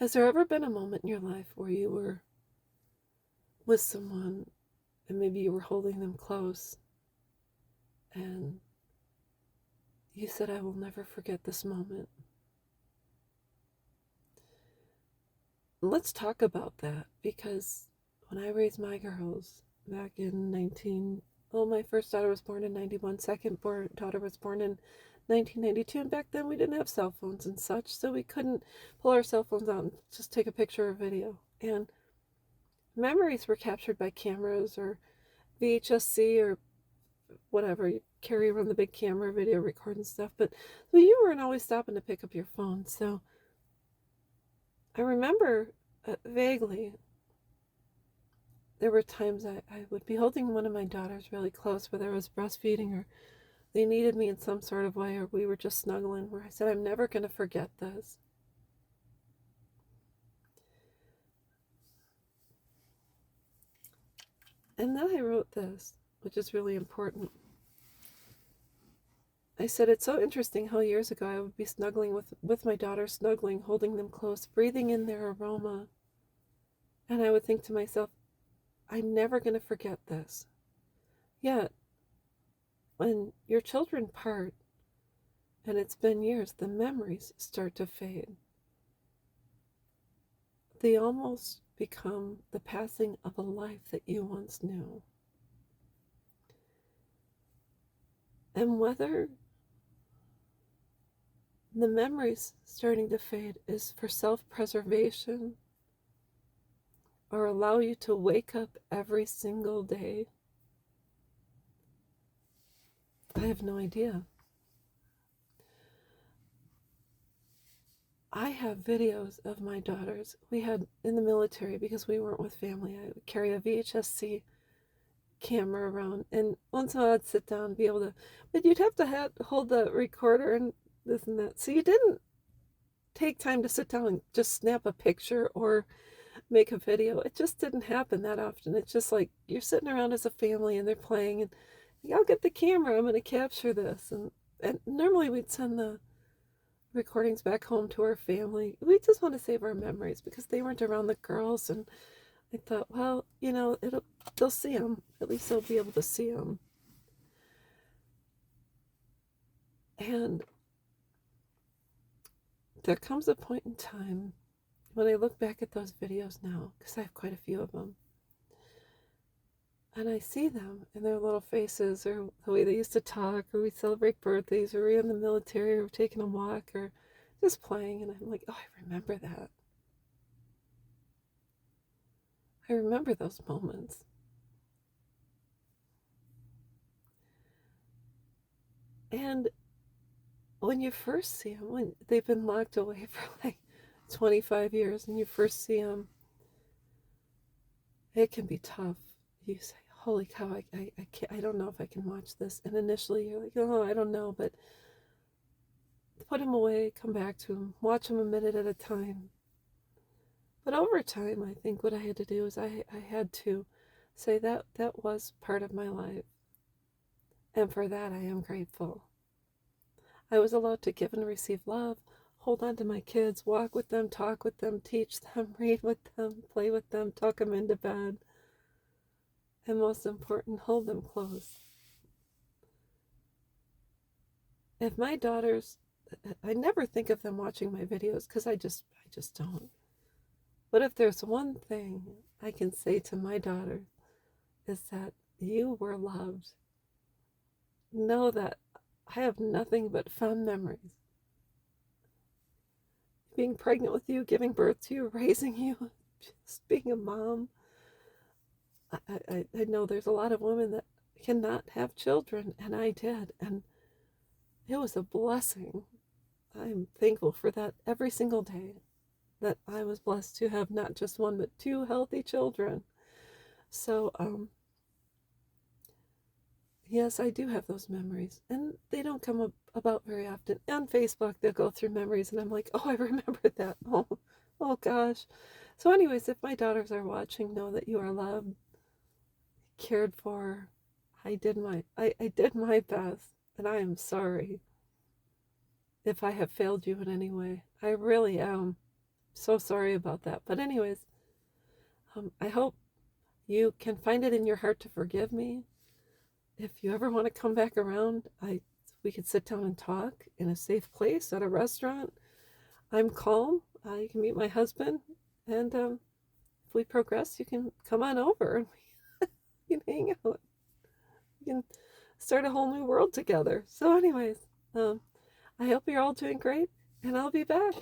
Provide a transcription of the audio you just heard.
Has there ever been a moment in your life where you were with someone and maybe you were holding them close and you said, I will never forget this moment? Let's talk about that, because when I raised my girls back in my first daughter was born in 91, daughter was born in 1992, and back then we didn't have cell phones and such, so we couldn't pull our cell phones out and just take a picture or video. And memories were captured by cameras or VHS-C or whatever. You carry around the big camera, video record and stuff, but you weren't always stopping to pick up your phone. So I remember vaguely there were times I would be holding one of my daughters really close, whether I was breastfeeding or they needed me in some sort of way, or we were just snuggling, where I said, I'm never going to forget this. And then I wrote this, which is really important. I said, it's so interesting how years ago I would be snuggling with my daughter, snuggling, holding them close, breathing in their aroma. And I would think to myself, I'm never going to forget this. Yet, when your children part, and it's been years, the memories start to fade. They almost become the passing of a life that you once knew. And whether the memories starting to fade is for self-preservation or allow you to wake up every single day, I have no idea. I have videos of my daughters. We had in the military, because we weren't with family, I would carry a VHS-C camera around, and once in a while I'd sit down and be able to, but you'd have to hold the recorder and this and that. So you didn't take time to sit down and just snap a picture or make a video. It just didn't happen that often. It's just like you're sitting around as a family and they're playing, and I'll get the camera, I'm going to capture this. And normally we'd send the recordings back home to our family. We just want to save our memories because they weren't around the girls, and I thought, well, they'll see them. At least they'll be able to see them. And there comes a point in time when I look back at those videos now, because I have quite a few of them, and I see them in their little faces, or the way they used to talk, or we celebrate birthdays, or we're in the military, or we're taking a walk, or just playing, and I'm like, oh, I remember that. I remember those moments. And when you first see them, when they've been locked away for like 25 years, and you first see them, it can be tough. You say, holy cow, I can't, I don't know if I can watch this. And initially you're like, oh, I don't know, but put them away, come back to them, watch them a minute at a time. But over time, I think what I had to do is I had to say that was part of my life. And for that, I am grateful. I was allowed to give and receive love, hold on to my kids, walk with them, talk with them, teach them, read with them, play with them, tuck them into bed, and most important, hold them close. If my daughters, I never think of them watching my videos because I just don't. But if there's one thing I can say to my daughter, is that you were loved. Know that I have nothing but fond memories. Being pregnant with you, giving birth to you, raising you, just being a mom. I know there's a lot of women that cannot have children, and I did, and it was a blessing. I'm thankful for that every single day, that I was blessed to have not just one but two healthy children. So yes, I do have those memories, and they don't come about very often. On Facebook, they'll go through memories, and I'm like, oh, I remember that. Oh gosh. So anyways, if my daughters are watching, know that you are loved, cared for. I did my best, and I am sorry if I have failed you in any way. I really am. so sorry about that. But anyways, I hope you can find it in your heart to forgive me. If you ever want to come back around, we could sit down and talk in a safe place at a restaurant. I'm calm. You can meet my husband, and if we progress, you can come on over and we can hang out. We can start a whole new world together. So, anyways, I hope you're all doing great, and I'll be back.